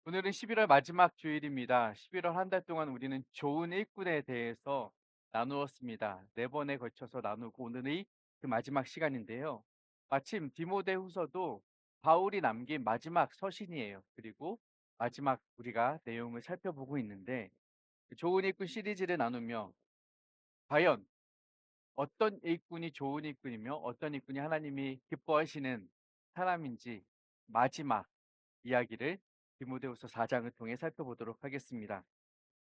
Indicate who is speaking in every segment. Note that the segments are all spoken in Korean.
Speaker 1: 오늘은 11월 마지막 주일입니다. 11월 한 달 동안 우리는 좋은 일꾼에 대해서 나누었습니다. 네 번에 걸쳐서 나누고 오늘이 그 마지막 시간인데요. 마침 디모데후서도 바울이 남긴 마지막 서신이에요. 그리고 마지막 우리가 내용을 살펴보고 있는데 그 좋은 일꾼 시리즈를 나누며 과연 어떤 일꾼이 좋은 일꾼이며 어떤 일꾼이 하나님이 기뻐하시는 사람인지 마지막 이야기를 디모데후서 4장을 통해 살펴보도록 하겠습니다.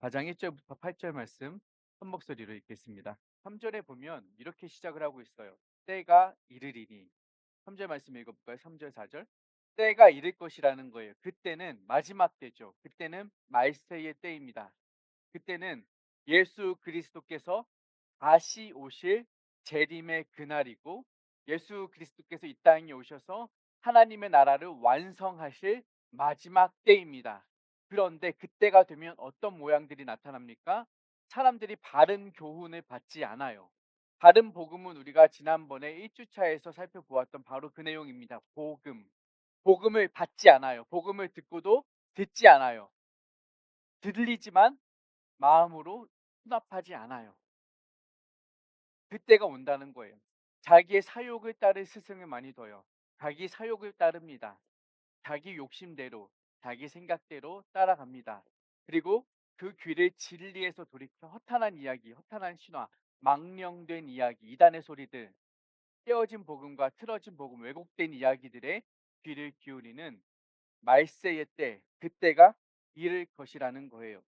Speaker 1: 4장 1절부터 8절 말씀 한 목소리로 읽겠습니다. 3절에 보면 이렇게 시작을 하고 있어요. 때가 이르리니. 3절 말씀 읽어볼까요? 3절 4절. 때가 이를 것이라는 거예요. 그때는 마지막 때죠. 그때는 말세의 때입니다. 그때는 예수 그리스도께서 다시 오실 재림의 그날이고 예수 그리스도께서 이 땅에 오셔서 하나님의 나라를 완성하실 마지막 때입니다. 그런데 그때가 되면 어떤 모양들이 나타납니까? 사람들이 바른 교훈을 받지 않아요. 바른 복음은 우리가 지난번에 1주차에서 살펴보았던 바로 그 내용입니다. 복음. 복음을 받지 않아요. 복음을 듣고도 듣지 않아요. 들리지만 마음으로 수납하지 않아요. 그때가 온다는 거예요. 자기의 사욕을 따를 스승을 많이 둬요. 자기 사욕을 따릅니다. 자기 욕심대로, 자기 생각대로 따라갑니다. 그리고 그 귀를 진리에서 돌이켜 허탄한 이야기, 허탄한 신화, 망령된 이야기, 이단의 소리들, 깨어진 복음과 틀어진 복음, 왜곡된 이야기들의 귀를 기울이는 말세의 때, 그때가 이를 것이라는 거예요.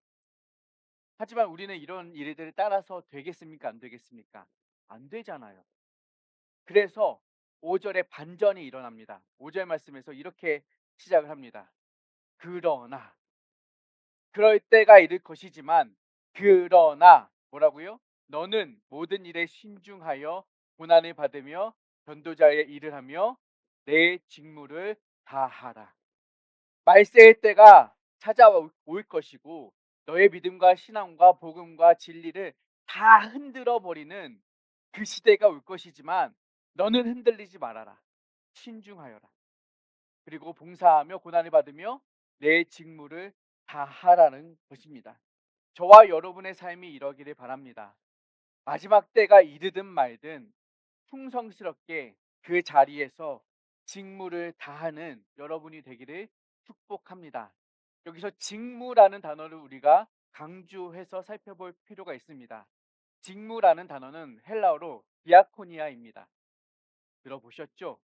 Speaker 1: 하지만 우리는 이런 일들을 따라서 되겠습니까? 안 되겠습니까? 안 되잖아요. 그래서 5절에 반전이 일어납니다. 5절 말씀에서 이렇게 시작을 합니다. 그러나 그럴 때가 이를 것이지만 그러나 뭐라고요? 너는 모든 일에 신중하여 고난을 받으며 전도자의 일을 하며 내 직무를 다하라. 말세의 때가 찾아올 것이고 너의 믿음과 신앙과 복음과 진리를 다 흔들어 버리는 그 시대가 올 것이지만 너는 흔들리지 말아라. 신중하여라. 그리고 봉사하며 고난을 받으며 내 직무를 다하라는 것입니다. 저와 여러분의 삶이 이러기를 바랍니다. 마지막 때가 이르든 말든 충성스럽게 그 자리에서 직무를 다하는 여러분이 되기를 축복합니다. 여기서 직무라는 단어를 우리가 강조해서 살펴볼 필요가 있습니다. 직무라는 단어는 헬라어로 디아코니아입니다. 들어보셨죠?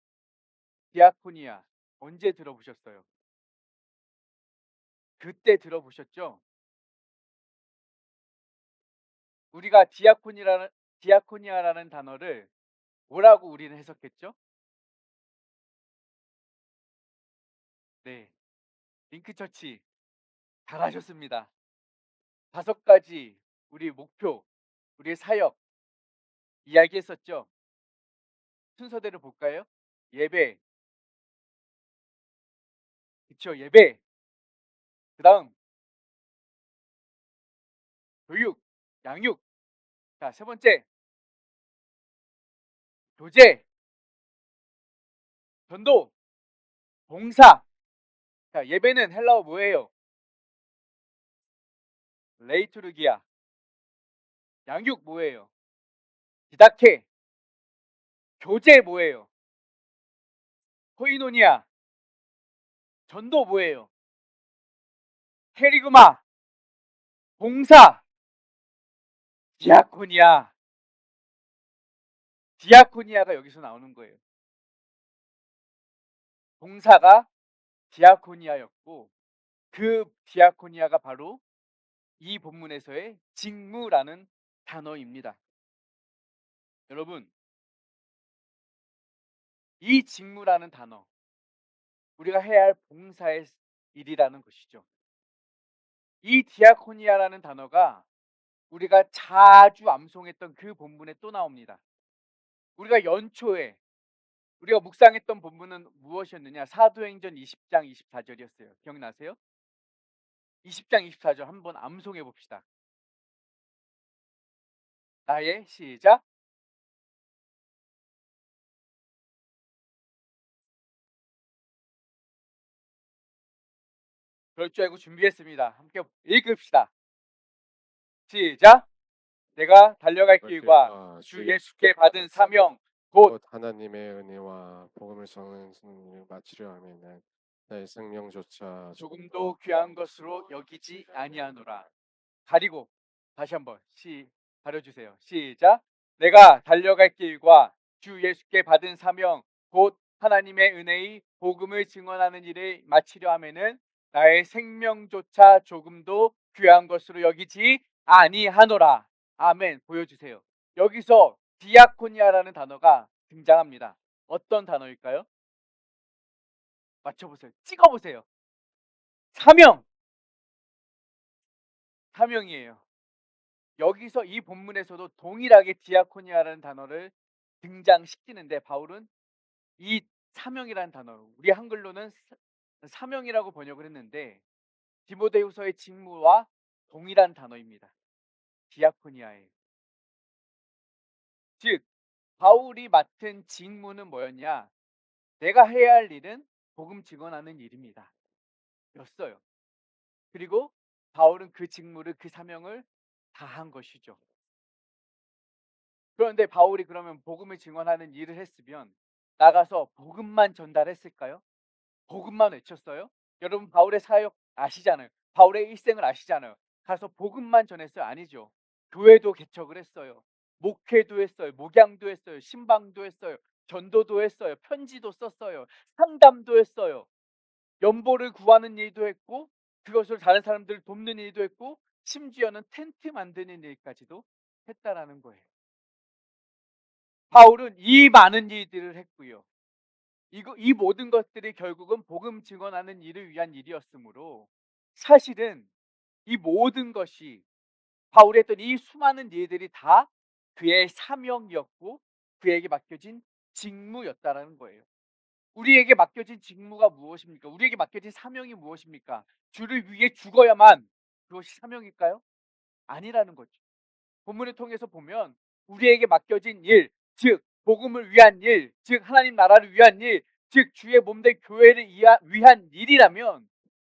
Speaker 1: 디아코니아. 언제 들어보셨어요? 그때 들어보셨죠? 우리가 디아코니아라는 단어를 뭐라고 우리는 해석했죠? 네. 링크처치 잘하셨습니다. 5가지 우리 목표, 우리의 사역 이야기했었죠. 순서대로 볼까요? 예배, 그쵸? 예배. 그다음 교육, 양육. 자, 세 번째 교제, 전도, 봉사. 자, 예배는 헬라어 뭐예요? 레이투르기아. 양육 뭐예요? 디다케. 교제 뭐예요? 코이노니아. 전도 뭐예요? 캐리그마. 봉사, 디아코니아. 디아코니아가 여기서 나오는 거예요. 봉사가 디아코니아였고 그 디아코니아가 바로 이 본문에서의 직무라는 단어입니다. 여러분, 이 직무라는 단어, 우리가 해야 할 봉사의 일이라는 것이죠. 이 디아코니아라는 단어가 우리가 자주 암송했던 그 본문에 또 나옵니다. 우리가 연초에 우리가 묵상했던 본문은 무엇이었느냐? 사도행전 20장 24절이었어요. 기억나세요? 20장 24절 한번 암송해 봅시다. 나의 시작. 그럴 줄 알고 준비했습니다. 함께 읽읍시다. 시작. 내가 달려갈
Speaker 2: 그렇게
Speaker 1: 길과 주 예수께 받은 사명 곧
Speaker 2: 곧 하나님의 은혜와 복음을 전하는 일을 마치려 하면은 나의 생명조차
Speaker 1: 조금도 귀한 것으로 여기지 아니하노라. 가리고 다시 한번 가려 주세요. 시작. 내가 달려갈 길과 주 예수께 받은 사명 곧 하나님의 은혜의 복음을 증언하는 일을 마치려 하면은 나의 생명조차 조금도 귀한 것으로 여기지 아니하노라. 아멘. 보여주세요. 여기서 디아코니아라는 단어가 등장합니다. 어떤 단어일까요? 맞춰보세요. 찍어보세요. 사명. 사명이에요. 여기서 이 본문에서도 동일하게 디아코니아라는 단어를 등장시키는데 바울은 이 사명이라는 단어, 우리 한글로는 사명이라고 번역을 했는데 디모데후서의 직무와 동일한 단어입니다. 디아코니아에. 즉 바울이 맡은 직무는 뭐였냐? 내가 해야 할 일은 복음 증언하는 일입니다. 였어요. 그리고 바울은 그 직무를 그 사명을 다한 것이죠. 그런데 바울이 그러면 복음을 증언하는 일을 했으면 나가서 복음만 전달했을까요? 복음만 외쳤어요? 여러분 바울의 사역 아시잖아요. 바울의 일생을 아시잖아요. 가서 복음만 전했어요? 아니죠. 교회도 개척을 했어요. 목회도 했어요. 목양도 했어요. 신방도 했어요. 전도도 했어요. 편지도 썼어요. 상담도 했어요. 연보를 구하는 일도 했고 그것을 다른 사람들을 돕는 일도 했고 심지어는 텐트 만드는 일까지도 했다라는 거예요. 바울은 이 많은 일들을 했고요. 이 모든 것들이 결국은 복음 증언하는 일을 위한 일이었으므로 사실은 이 모든 것이 바울이 했던 이 수많은 일들이 다 그의 사명이었고 그에게 맡겨진 직무였다라는 거예요. 우리에게 맡겨진 직무가 무엇입니까? 우리에게 맡겨진 사명이 무엇입니까? 주를 위해 죽어야만 그것이 사명일까요? 아니라는 거죠. 본문을 통해서 보면 우리에게 맡겨진 일, 즉 복음을 위한 일, 즉 하나님 나라를 위한 일, 즉 주의 몸된 교회를 위한 일이라면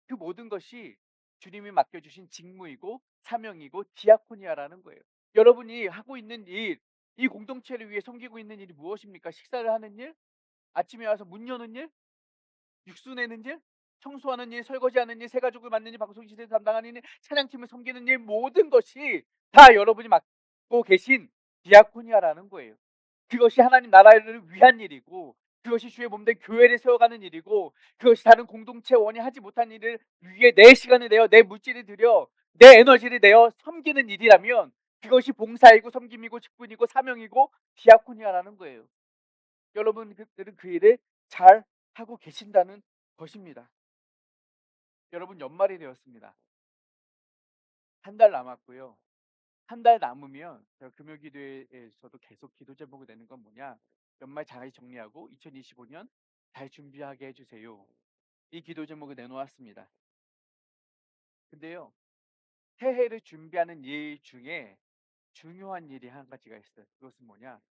Speaker 1: 그 모든 것이 주님이 맡겨주신 직무이고 사명이고 디아코니아라는 거예요. 여러분이 하고 있는 일, 이 공동체를 위해 섬기고 있는 일이 무엇입니까? 식사를 하는 일, 아침에 와서 문 여는 일, 육수 내는 일, 청소하는 일, 설거지하는 일, 새 가족을 맡는 일, 방송 시대 담당하는 일, 찬양팀을 섬기는 일, 모든 것이 다 여러분이 맡고 계신 디아코니아라는 거예요. 그것이 하나님 나라를 위한 일이고 그것이 주의 몸된 교회를 세워가는 일이고 그것이 다른 공동체 원이 하지 못한 일을 위해 내 시간을 내어 내 물질을 들여 내 에너지를 내어 섬기는 일이라면 그것이 봉사이고 섬김이고 직분이고 사명이고 디아코니아라는 거예요. 여러분들은 그 일을 잘 하고 계신다는 것입니다. 여러분 연말이 되었습니다. 한 달 남았고요. 한 달 남으면 제가 금요기도에서도 계속 기도 제목이 되는 건 뭐냐? 연말 잘 정리하고 2025년 잘 준비하게 해주세요. 이 기도 제목을 내놓았습니다. 근데요, 새해를 준비하는 일 중에 중요한 일이 한 가지가 있어요. 그것은 뭐냐?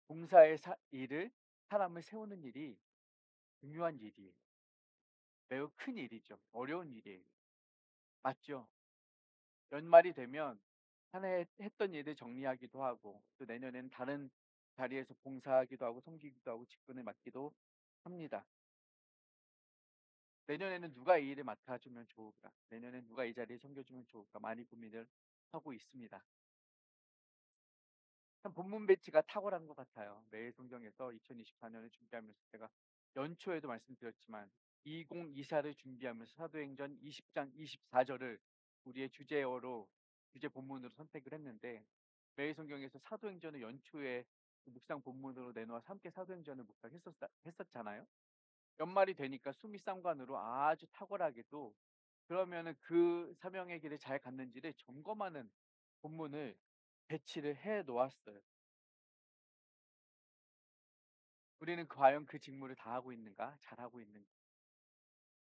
Speaker 1: 봉사의 일을 사람을 세우는 일이 중요한 일이에요. 매우 큰 일이죠. 어려운 일이에요. 맞죠? 연말이 되면 한 해 했던 일을 정리하기도 하고 또 내년에는 다른 자리에서 봉사하기도 하고 섬기기도 하고 직분을 맡기도 합니다. 내년에는 누가 이 일을 맡아주면 좋을까? 내년에 누가 이 자리에 섬겨주면 좋을까? 많이 고민을 하고 있습니다. 참 본문 배치가 탁월한 것 같아요. 매일 성경에서 2024년을 준비하면서 제가 연초에도 말씀드렸지만 2024를 준비하면서 사도행전 20장 24절을 우리의 주제 본문으로 선택을 했는데 매일 성경에서 사도행전을 연초에 묵상 본문으로 내놓아 함께 사도행전을 묵상했었잖아요. 연말이 되니까 수미상관으로 아주 탁월하게도 그러면은 그 사명의 길을 잘 갔는지를 점검하는 본문을 배치를 해 놓았어요. 우리는 과연 그 직무를 다하고 있는가? 잘하고 있는가?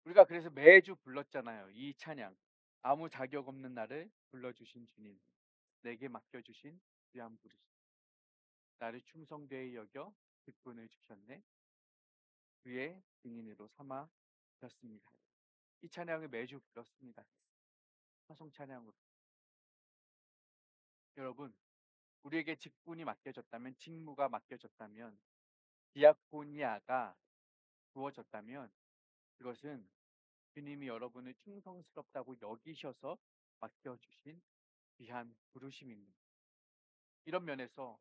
Speaker 1: 우리가 그래서 매주 불렀잖아요. 이 찬양. 아무 자격 없는 나를 불러주신 주님. 내게 맡겨주신 귀한 부르심. 나를 충성되이 여겨 직분을 주셨네. 그의 증인으로 삼아 주셨습니다. 이 찬양을 매주 불렀습니다. 화성 찬양으로. 여러분, 우리에게 직분이 맡겨졌다면, 직무가 맡겨졌다면, 디아코니아가 주어졌다면, 그것은 주님이 여러분을 충성스럽다고 여기셔서 맡겨주신 귀한 부르심입니다. 이런 면에서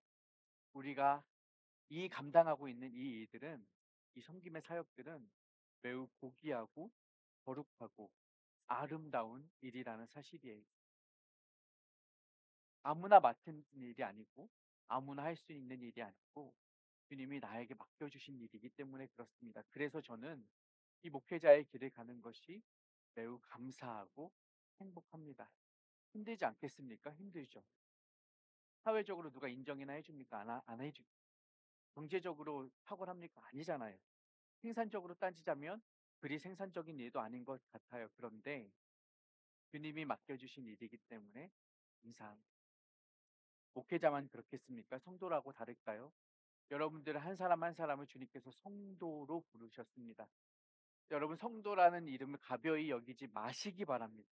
Speaker 1: 우리가 이 감당하고 있는 이 일들은, 이 섬김의 사역들은 매우 고귀하고 거룩하고 아름다운 일이라는 사실이에요. 아무나 맡은 일이 아니고 아무나 할 수 있는 일이 아니고 주님이 나에게 맡겨주신 일이기 때문에 그렇습니다. 그래서 저는 이 목회자의 길을 가는 것이 매우 감사하고 행복합니다. 힘들지 않겠습니까? 힘들죠. 사회적으로 누가 인정이나 해줍니까? 안 해주. 경제적으로 탁월합니까? 아니잖아요. 생산적으로 따지자면 그리 생산적인 일도 아닌 것 같아요. 그런데 주님이 맡겨주신 일이기 때문에 감사합니다. 목회자만 그렇겠습니까? 성도라고 다를까요? 여러분들 한 사람 한 사람을 주님께서 성도로 부르셨습니다. 여러분 성도라는 이름을 가벼이 여기지 마시기 바랍니다.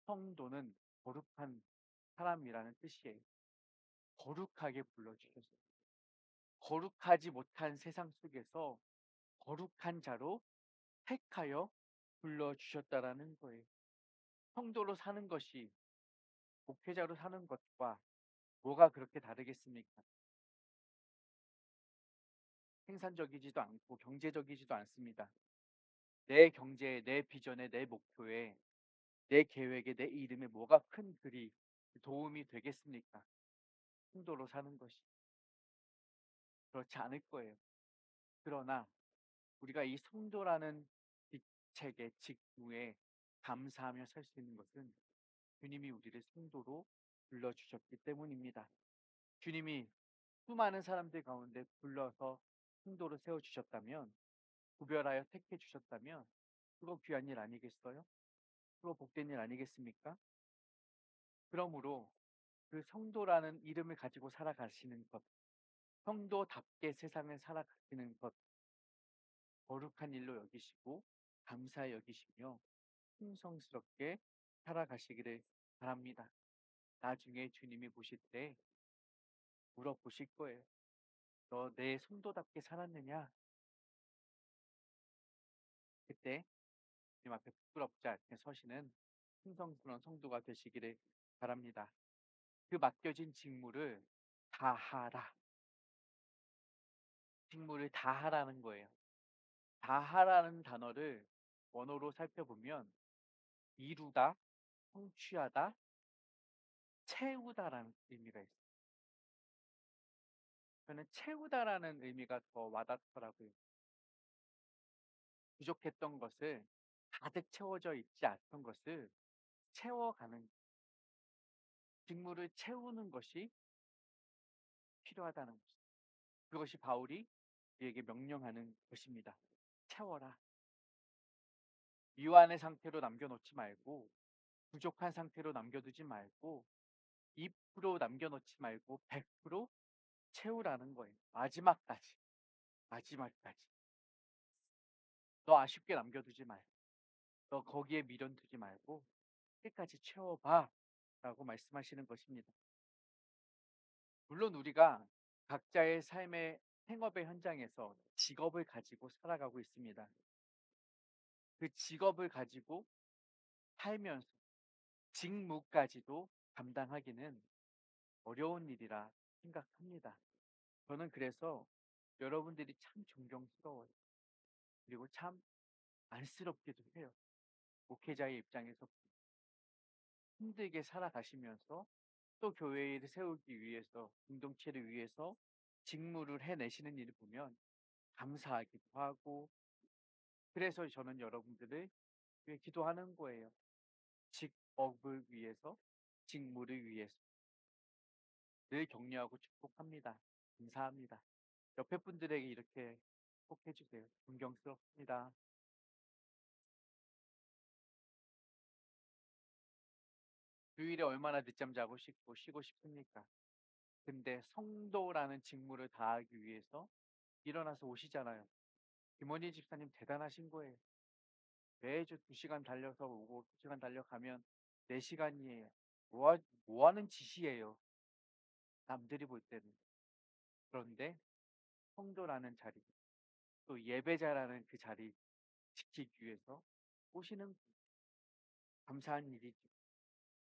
Speaker 1: 성도는 거룩한 사람이라는 뜻이에요. 거룩하게 불러주셨어요. 거룩하지 못한 세상 속에서 거룩한 자로 택하여 불러주셨다라는 거예요. 성도로 사는 것이 목회자로 사는 것과 뭐가 그렇게 다르겠습니까? 생산적이지도 않고 경제적이지도 않습니다. 내 경제에, 내 비전에, 내 목표에, 내 계획에, 내 이름에 뭐가 큰 글이 도움이 되겠습니까? 성도로 사는 것이 그렇지 않을 거예요. 그러나 우리가 이 성도라는 직책의 직무에 감사하며 살 수 있는 것은 주님이 우리를 성도로 불러주셨기 때문입니다. 주님이 수많은 사람들 가운데 불러서 성도로 세워주셨다면, 구별하여 택해 주셨다면, 그거 귀한 일 아니겠어요? 그거 복된 일 아니겠습니까? 그러므로 그 성도라는 이름을 가지고 살아가시는 것, 성도답게 세상을 살아가시는 것, 거룩한 일로 여기시고, 감사히 여기시며, 충성스럽게 살아가시기를 바랍니다. 나중에 주님이 보실 때 물어보실 거예요. 너 내 성도답게 살았느냐? 그때 주님 앞에 부끄럽지 않게 서시는 충성스러운 성도가 되시기를 바랍니다. 그 맡겨진 직무를 다하라. 직무를 다하라는 거예요. 다하라는 단어를 원어로 살펴보면 이루다, 성취하다, 채우다라는 의미가 있어요. 저는 채우다라는 의미가 더 와닿더라고요. 부족했던 것을 가득 채워져 있지 않던 것을 채워가는 직무를 채우는 것이 필요하다는 것입니다. 그것이 바울이 우리에게 명령하는 것입니다. 채워라. 미완의 상태로 남겨놓지 말고 부족한 상태로 남겨두지 말고 2% 남겨놓지 말고 100% 채우라는 거예요. 마지막까지. 마지막까지. 너 아쉽게 남겨두지 말고 너 거기에 미련 두지 말고 끝까지 채워봐 라고 말씀하시는 것입니다. 물론 우리가 각자의 삶의 생업의 현장에서 직업을 가지고 살아가고 있습니다. 그 직업을 가지고 살면서 직무까지도 감당하기는 어려운 일이라 생각합니다. 저는 그래서 여러분들이 참 존경스러워요. 그리고 참 안쓰럽기도 해요. 목회자의 입장에서 힘들게 살아가시면서 또 교회를 세우기 위해서, 공동체를 위해서 직무를 해내시는 일을 보면 감사하기도 하고, 그래서 저는 여러분들을 위해 기도하는 거예요. 직업을 위해서, 직무를 위해서 늘 격려하고 축복합니다. 감사합니다. 옆에 분들에게 이렇게 꼭 해주세요. 존경스럽습니다. 주일에 얼마나 늦잠 자고 싶고 쉬고 싶습니까? 근데 성도라는 직무를 다하기 위해서 일어나서 오시잖아요. 김원희 집사님 대단하신 거예요. 매주 2 시간 달려서 오고 2 시간 달려가면 4 시간이에요. 뭐 하는 짓이에요, 남들이 볼 때는. 그런데 성도라는 자리, 또 예배자라는 그 자리 지키기 위해서 오시는 감사한 일이죠.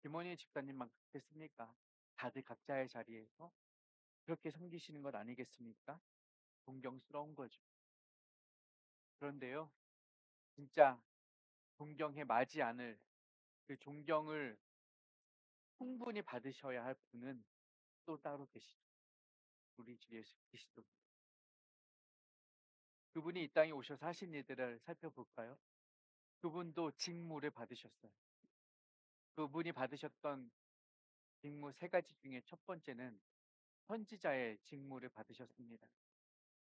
Speaker 1: 김원희 집사님만 그렇겠습니까? 다들 각자의 자리에서 그렇게 섬기시는 것 아니겠습니까? 존경스러운 거죠. 그런데요, 진짜 존경에 마지 않을 그 존경을 충분히 받으셔야 할 분은 또 따로 계시죠. 우리 주 예수 그리스도. 그분이 이 땅에 오셔서 하신 일들을 살펴볼까요? 그분도 직무를 받으셨어요. 그분이 받으셨던 직무 세 가지 중에 첫 번째는 선지자의 직무를 받으셨습니다.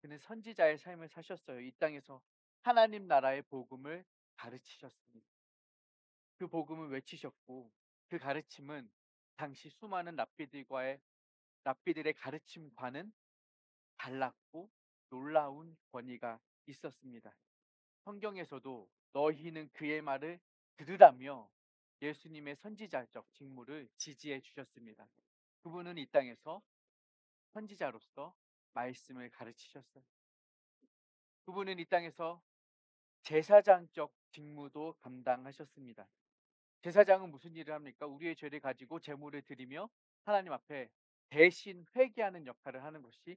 Speaker 1: 그는 선지자의 삶을 사셨어요. 이 땅에서 하나님 나라의 복음을 가르치셨습니다. 그 복음을 외치셨고 그 가르침은 당시 수많은 랍비들의 가르침과는 달랐고 놀라운 권위가 있었습니다. 성경에서도 너희는 그의 말을 들으라며 예수님의 선지자적 직무를 지지해 주셨습니다. 그분은 이 땅에서 선지자로서 말씀을 가르치셨어요. 그분은 이 땅에서 제사장적 직무도 감당하셨습니다. 제사장은 무슨 일을 합니까? 우리의 죄를 가지고 제물을 드리며 하나님 앞에 대신 회개하는 역할을 하는 것이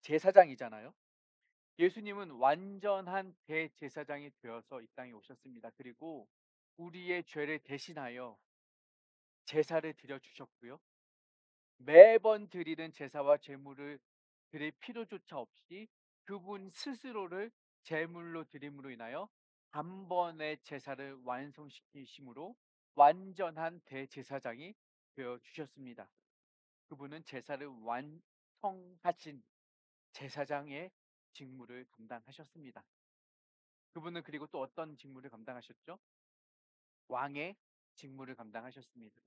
Speaker 1: 제사장이잖아요. 예수님은 완전한 대제사장이 되어서 이 땅에 오셨습니다. 그리고 우리의 죄를 대신하여 제사를 드려 주셨고요. 매번 드리는 제사와 제물을 드릴 필요조차 없이 그분 스스로를 제물로 드림으로 인하여 단번에 제사를 완성시키심으로 완전한 대제사장이 되어 주셨습니다. 그분은 제사를 완성하신 제사장의 직무를 감당하셨습니다. 그분은 그리고 또 어떤 직무를 감당하셨죠? 왕의 직무를 감당하셨습니다.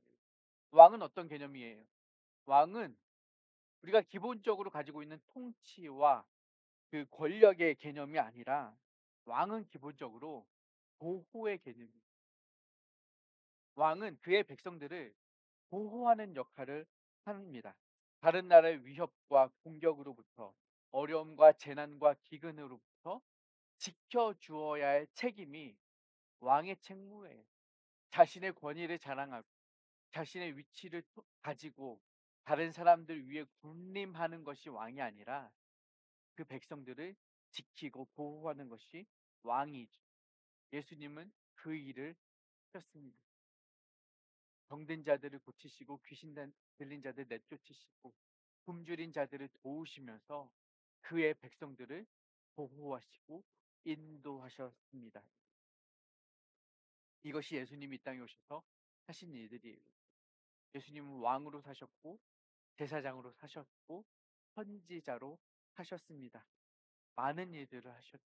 Speaker 1: 왕은 어떤 개념이에요? 왕은 우리가 기본적으로 가지고 있는 통치와 그 권력의 개념이 아니라 왕은 기본적으로 보호의 개념입니다. 왕은 그의 백성들을 보호하는 역할을 합니다. 다른 나라의 위협과 공격으로부터 어려움과 재난과 기근으로부터 지켜주어야 할 책임이 왕의 책무예요. 자신의 권위를 자랑하고 자신의 위치를 가지고 다른 사람들 위에 군림하는 것이 왕이 아니라 그 백성들을 지키고 보호하는 것이 왕이죠. 예수님은 그 일을 하셨습니다. 병든 자들을 고치시고 귀신 들린 자들 내쫓으시고 굶주린 자들을 도우시면서 그의 백성들을 보호하시고 인도하셨습니다. 이것이 예수님이 이 땅에 오셔서 하신 일들이에요. 예수님은 왕으로 사셨고 제사장으로 사셨고 선지자로 사셨습니다. 많은 일들을 하셨죠.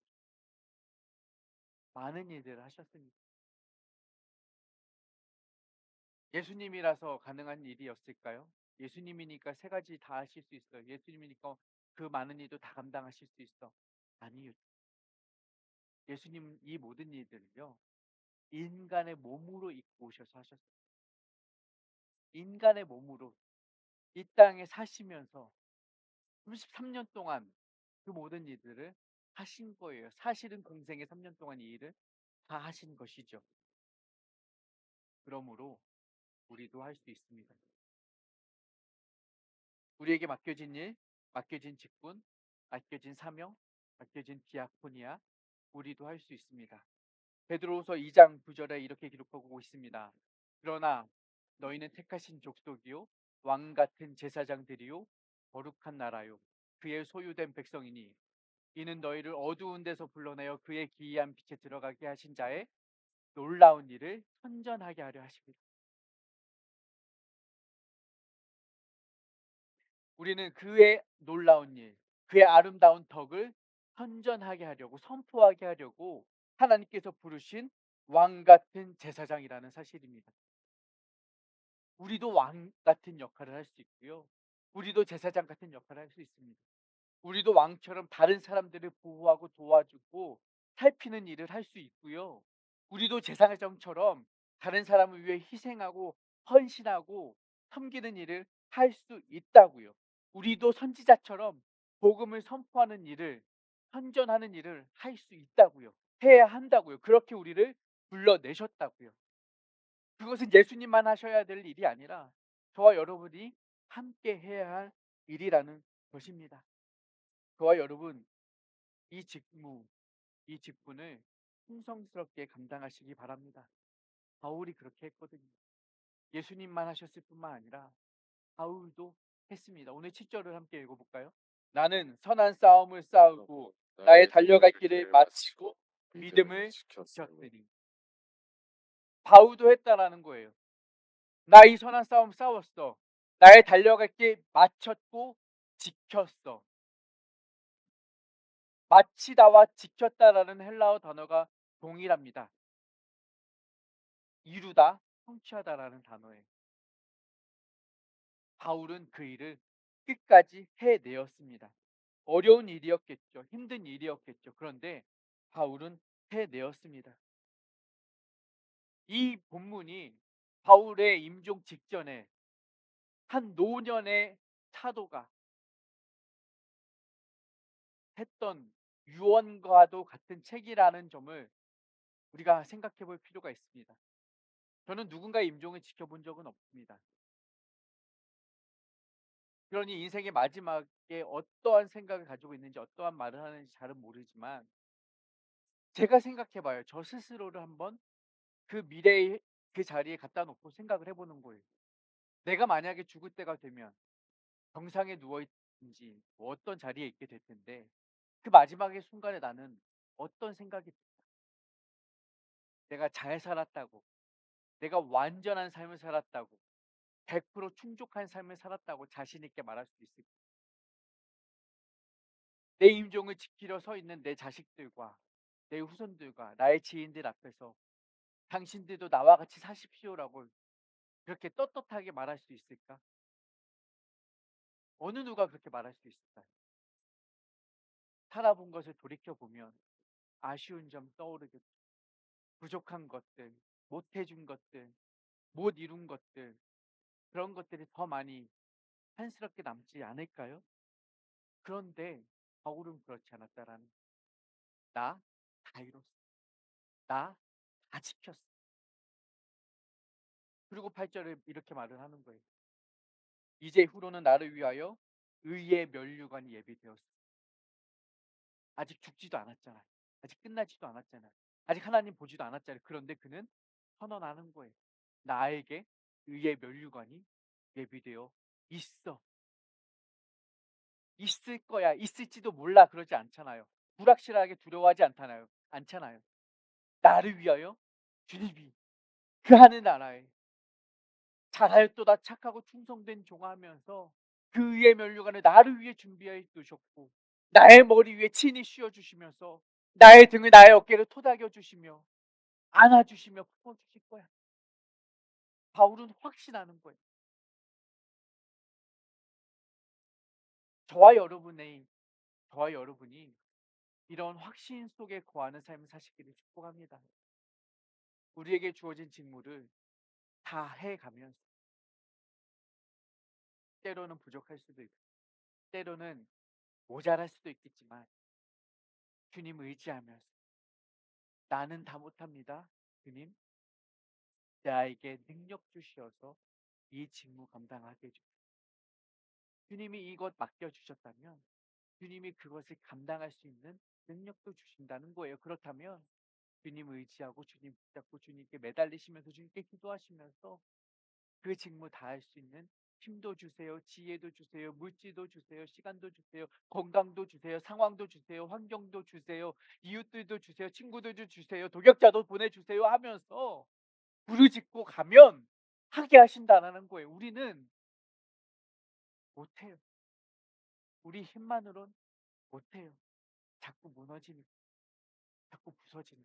Speaker 1: 많은 일들을 하셨습니다. 예수님이라서 가능한 일이었을까요? 예수님이니까 세 가지 다 하실 수 있어요. 예수님이니까 그 많은 일도 다 감당하실 수 있어. 아니요. 예수님은 이 모든 일들을요. 인간의 몸으로 입고 오셔서 하셨어요. 인간의 몸으로 이 땅에 사시면서 33년 동안 그 모든 일들을 하신 거예요. 사실은 공생의 3년 동안 이 일을 다 하신 것이죠. 그러므로 우리도 할 수 있습니다. 우리에게 맡겨진 일, 맡겨진 직분, 맡겨진 사명, 맡겨진 디아코니아 우리도 할 수 있습니다. 베드로후서 2장 9절에 이렇게 기록하고 있습니다. 그러나 너희는 택하신 족속이요 왕 같은 제사장들이요 거룩한 나라요 그의 소유된 백성이니 이는 너희를 어두운 데서 불러내어 그의 기이한 빛에 들어가게 하신 자의 놀라운 일을 선전하게 하려 하십니다. 우리는 그의 놀라운 일, 그의 아름다운 덕을 선전하게 하려고 선포하게 하려고 하나님께서 부르신 왕 같은 제사장이라는 사실입니다. 우리도 왕 같은 역할을 할 수 있고요. 우리도 제사장 같은 역할을 할 수 있습니다. 우리도 왕처럼 다른 사람들을 보호하고 도와주고 살피는 일을 할 수 있고요. 우리도 제사장처럼 다른 사람을 위해 희생하고 헌신하고 섬기는 일을 할 수 있다고요. 우리도 선지자처럼 복음을 선포하는 일을 선전하는 일을 할 수 있다고요. 해야 한다고요. 그렇게 우리를 불러내셨다고요. 그것은 예수님만 하셔야 될 일이 아니라 저와 여러분이 함께 해야 할 일이라는 것입니다. 저와 여러분 이 직무, 이 직분을 충성스럽게 감당하시기 바랍니다. 바울이 그렇게 했거든요. 예수님만 하셨을 뿐만 아니라 바울도 했습니다. 오늘 7절을 함께 읽어볼까요? 나는 선한 싸움을 싸우고
Speaker 2: 하고
Speaker 1: 나의
Speaker 2: 나의
Speaker 1: 달려갈
Speaker 2: 달려갈
Speaker 1: 길을
Speaker 2: 길을
Speaker 1: 마치고
Speaker 2: 마치고 믿음을
Speaker 1: 믿음을
Speaker 2: 지켰으니.
Speaker 1: 지켰으니. 바울도 했다라는 거예요. 나 이 선한 싸움 싸웠어. 나의 달려갈 길 마쳤고 지켰어. 마치다와 지켰다라는 헬라어 단어가 동일합니다. 이루다, 성취하다라는 단어예요. 바울은 그 일을 끝까지 해내었습니다. 어려운 일이었겠죠. 힘든 일이었겠죠. 그런데 바울은 해내었습니다. 이 본문이 바울의 임종 직전에 한 노년의 사도가 했던 유언과도 같은 책이라는 점을 우리가 생각해 볼 필요가 있습니다. 저는 누군가의 임종을 지켜본 적은 없습니다. 그러니 인생의 마지막에 어떠한 생각을 가지고 있는지 어떠한 말을 하는지 잘은 모르지만 제가 생각해 봐요. 저 스스로를 한번 그 미래의 그 자리에 갖다 놓고 생각을 해 보는 거예요. 내가 만약에 죽을 때가 되면 병상에 누워 있든지 뭐 어떤 자리에 있게 될 텐데 그 마지막의 순간에 나는 어떤 생각이 들까? 내가 잘 살았다고, 내가 완전한 삶을 살았다고, 100% 충족한 삶을 살았다고 자신 있게 말할 수 있을까? 내 임종을 지키려 서 있는 내 자식들과 내 후손들과 나의 지인들 앞에서 당신들도 나와 같이 사십시오라고 그렇게 떳떳하게 말할 수 있을까? 어느 누가 그렇게 말할 수 있을까요? 살아본 것을 돌이켜 보면 아쉬운 점 떠오르겠죠. 부족한 것들, 못 해준 것들, 못 이룬 것들, 그런 것들이 더 많이 한스럽게 남지 않을까요? 그런데 바울은 그렇지 않았다라는 나 다 이뤘어. 나 다 지켰어. 그리고 8절에 이렇게 말을 하는 거예요. 이제 후로는 나를 위하여 의의 면류관이 예비되었어. 아직 죽지도 않았잖아요. 아직 끝나지도 않았잖아요. 아직 하나님 보지도 않았잖아요. 그런데 그는 선언하는 거예요. 나에게 의의 면류관이 예비되어 있어. 있을 거야. 있을지도 몰라. 그러지 않잖아요. 불확실하게 두려워하지 않잖아요. 않잖아요. 나를 위하여 주님이 그 하늘 나라에 잘하였도다 착하고 충성된 종하면서 그 의의 면류관을 나를 위해 준비해 두셨고 나의 머리 위에 친히 씌워 주시면서 나의 등을 나의 어깨를 토닥여 주시며 안아 주시며 품어 주실 거야. 바울은 확신하는 거예요. 저와 여러분의 저와 여러분이 이런 확신 속에 거하는 삶을 사시기를 축복합니다. 우리에게 주어진 직무를 다 해가면서 때로는 부족할 수도 있고 때로는 모자랄 수도 있겠지만 주님 의지하면서 나는 다 못합니다. 주님 나에게 능력 주시어서 이 직무 감당하게 해주세요. 주님이 이것 맡겨주셨다면 주님이 그것을 감당할 수 있는 능력도 주신다는 거예요. 그렇다면 주님 의지하고 주님 붙잡고 주님께 매달리시면서 주님께 기도하시면서 그 직무 다 할 수 있는 힘도 주세요. 지혜도 주세요. 물질도 주세요. 시간도 주세요. 건강도 주세요. 상황도 주세요. 환경도 주세요. 이웃들도 주세요. 친구들도 주세요. 동역자도 보내주세요 하면서 부르짖고 가면 하게 하신다는 거예요. 우리는 못해요. 우리 힘만으론 못해요. 자꾸 무너지는, 자꾸 부서지는.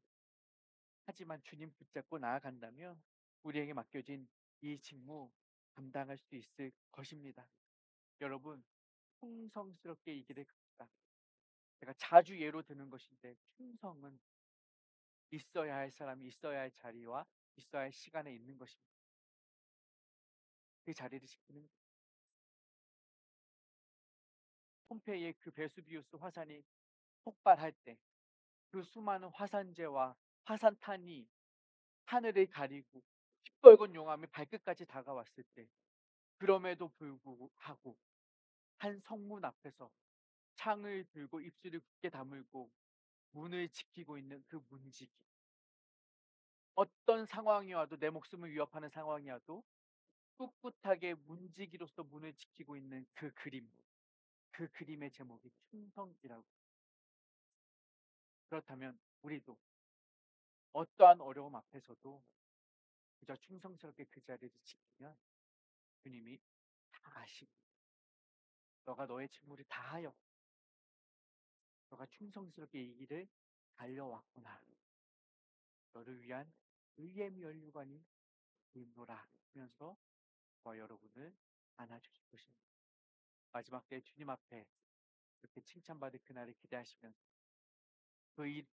Speaker 1: 하지만 주님 붙잡고 나아간다면 우리에게 맡겨진 이 직무 감당할 수 있을 것입니다. 여러분, 충성스럽게 이 길을 걷다. 제가 자주 예로 드는 것인데 충성은 있어야 할 사람이 있어야 할 자리와 있어야 할 시간에 있는 것입니다. 그 자리를 지키는 폼페이의 그 베수비우스 화산이 폭발할 때 그 수많은 화산재와 화산탄이 하늘을 가리고 시뻘건 용암이 발끝까지 다가왔을 때 그럼에도 불구하고 한 성문 앞에서 창을 들고 입술을 굳게 다물고 문을 지키고 있는 그 문지기. 어떤 상황이 와도 내 목숨을 위협하는 상황이 와도 꿋꿋하게 문지기로서 문을 지키고 있는 그 그림. 그 그림의 제목이 충성이라고. 그렇다면 우리도 어떠한 어려움 앞에서도 그저 충성스럽게 그 자리를 지키면 주님이 다 아시고 너가 너의 책무를 다하여 너가 충성스럽게 이 길을 달려왔구나. 너를 위한 의의 면류관이 보이노라 하면서 저와 여러분을 안아주실 것입니다. 마지막 때 주님 앞에 이렇게 칭찬받을 그날을 기대하시면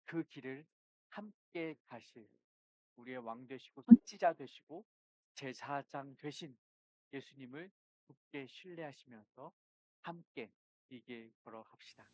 Speaker 1: 그 길을 함께 가실 우리의 왕 되시고 선지자 되시고 제사장 되신 예수님을 굳게 신뢰하시면서 함께 이 길 걸어갑시다.